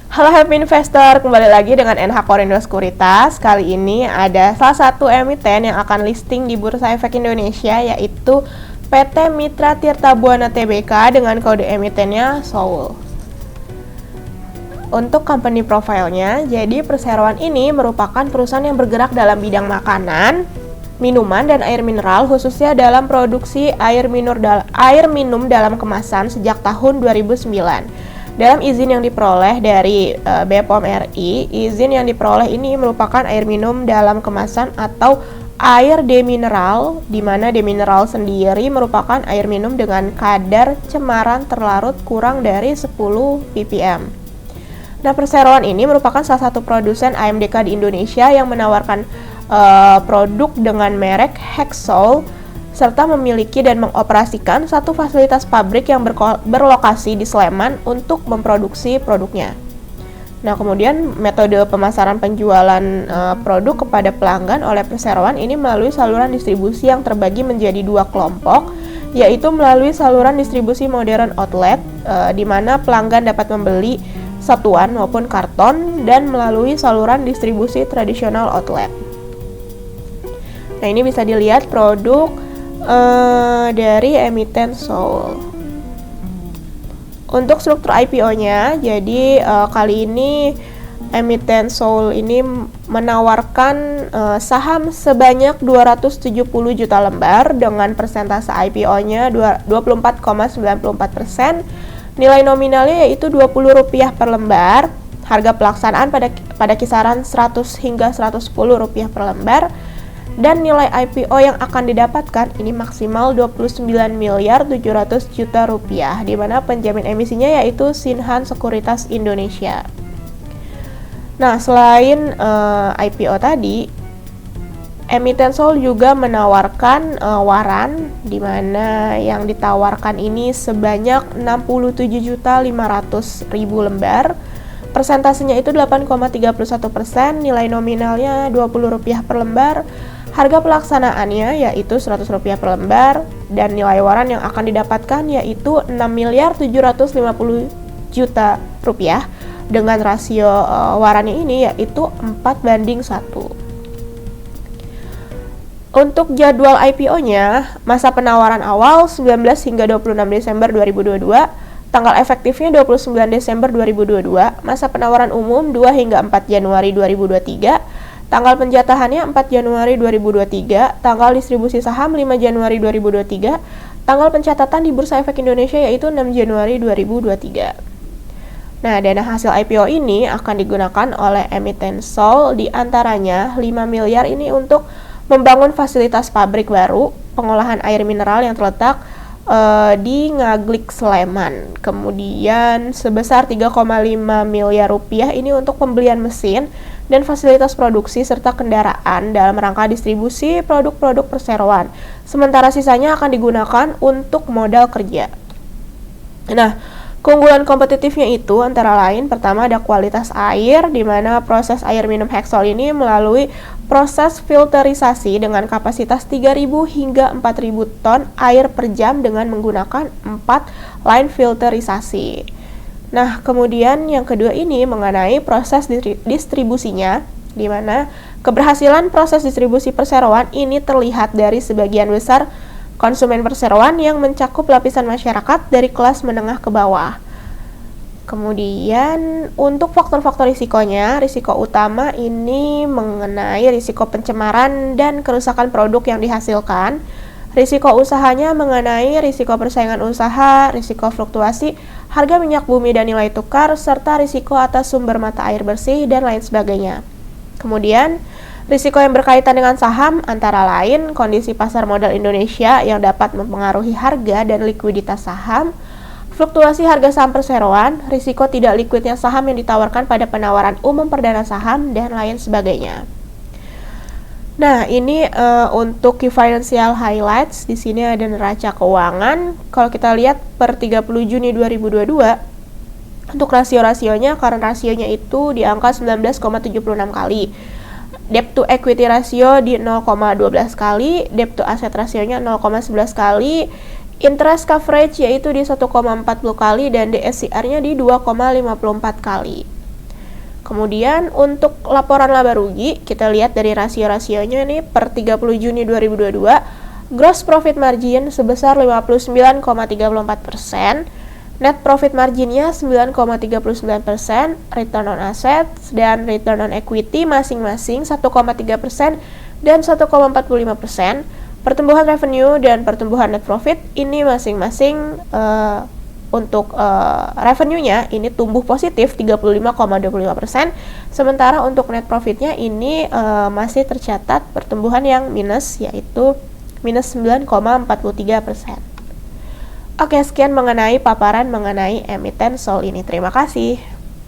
Halo Happy Investor, kembali lagi dengan NH Korindo Sekuritas. Kali ini ada salah satu emiten yang akan listing di Bursa Efek Indonesia, yaitu PT Mitra Tirta Buana Tbk dengan kode emitennya Soul. Untuk company profile-nya, jadi perseroan ini merupakan perusahaan yang bergerak dalam bidang makanan, minuman, dan air mineral, khususnya dalam produksi air minum dalam kemasan sejak tahun 2009. Dalam izin yang diperoleh dari BPOM RI, izin yang diperoleh ini merupakan air minum dalam kemasan atau air demineral, di mana demineral sendiri merupakan air minum dengan kadar cemaran terlarut kurang dari 10 ppm. Nah, perseroan ini merupakan salah satu produsen AMDK di Indonesia yang menawarkan produk dengan merek Hexol, serta memiliki dan mengoperasikan satu fasilitas pabrik yang berlokasi di Sleman untuk memproduksi produknya. Nah, kemudian metode pemasaran penjualan produk kepada pelanggan oleh perseroan ini melalui saluran distribusi yang terbagi menjadi dua kelompok, yaitu melalui saluran distribusi modern outlet, di mana pelanggan dapat membeli satuan maupun karton, dan melalui saluran distribusi tradisional outlet. Nah, ini bisa dilihat produk dari emiten Soul. Untuk struktur IPO-nya, jadi kali ini emiten Soul ini menawarkan saham sebanyak 270 juta lembar dengan persentase IPO-nya 24,94%. Nilai nominalnya yaitu Rp20 per lembar. Harga pelaksanaan pada kisaran Rp100 hingga Rp110 per lembar. Dan nilai IPO yang akan didapatkan ini maksimal 29 miliar 700 juta rupiah, di mana penjamin emisinya yaitu Sinhan Sekuritas Indonesia. Nah, selain IPO tadi, emiten Soul juga menawarkan waran, di mana yang ditawarkan ini sebanyak 67.500.000 lembar. Persentasenya itu 8,31%, nilai nominalnya Rp20 per lembar. Harga pelaksanaannya yaitu Rp100 per lembar, dan nilai waran yang akan didapatkan yaitu 6.750 juta rupiah dengan rasio warannya ini yaitu 4:1. Untuk jadwal IPO-nya, masa penawaran awal 19 hingga 26 Desember 2022, tanggal efektifnya 29 Desember 2022, masa penawaran umum 2 hingga 4 Januari 2023, tanggal penjatahannya 4 Januari 2023, tanggal distribusi saham 5 Januari 2023, tanggal pencatatan di Bursa Efek Indonesia yaitu 6 Januari 2023. Nah, dana hasil IPO ini akan digunakan oleh emiten Soul, di antaranya 5 miliar ini untuk membangun fasilitas pabrik baru pengolahan air mineral yang terletak di Ngaglik, Sleman. Kemudian sebesar 3,5 miliar rupiah ini untuk pembelian mesin dan fasilitas produksi serta kendaraan dalam rangka distribusi produk-produk perseroan. Sementara sisanya akan digunakan untuk modal kerja. Nah, keunggulan kompetitifnya itu antara lain, pertama ada kualitas air, di mana proses air minum Hexol ini melalui proses filterisasi dengan kapasitas 3.000 hingga 4.000 ton air per jam dengan menggunakan 4 line filterisasi. Nah, kemudian yang kedua ini mengenai proses distribusinya, di mana keberhasilan proses distribusi perseroan ini terlihat dari sebagian besar konsumen perseroan yang mencakup lapisan masyarakat dari kelas menengah ke bawah. Kemudian untuk faktor-faktor risikonya, risiko utama ini mengenai risiko pencemaran dan kerusakan produk yang dihasilkan. Risiko usahanya mengenai risiko persaingan usaha, risiko fluktuasi harga minyak bumi dan nilai tukar, serta risiko atas sumber mata air bersih dan lain sebagainya. Kemudian, risiko yang berkaitan dengan saham antara lain kondisi pasar modal Indonesia yang dapat mempengaruhi harga dan likuiditas saham, fluktuasi harga saham perseroan, risiko tidak likuidnya saham yang ditawarkan pada penawaran umum perdana saham, dan lain sebagainya. Nah, ini untuk key financial highlights. Di sini ada neraca keuangan. Kalau kita lihat per 30 Juni 2022, untuk rasio-rasionya, current rasionya itu di angka 19,76 kali. Debt to equity ratio di 0,12 kali, debt to asset rasionya 0,11 kali, interest coverage yaitu di 1,40 kali, dan DSCR-nya di 2,54 kali. Kemudian untuk laporan laba rugi, kita lihat dari rasio-rasionya nih per 30 Juni 2022, gross profit margin sebesar 59,34%, net profit marginnya 9,39%, return on assets dan return on equity masing-masing 1,3% dan 1,45%. Pertumbuhan revenue dan pertumbuhan net profit ini masing-masing untuk revenue-nya ini tumbuh positif 35,25%, sementara untuk net profit-nya ini masih tercatat pertumbuhan yang minus, yaitu minus 9,43%. Oke, sekian mengenai paparan mengenai emiten SOL ini. Terima kasih.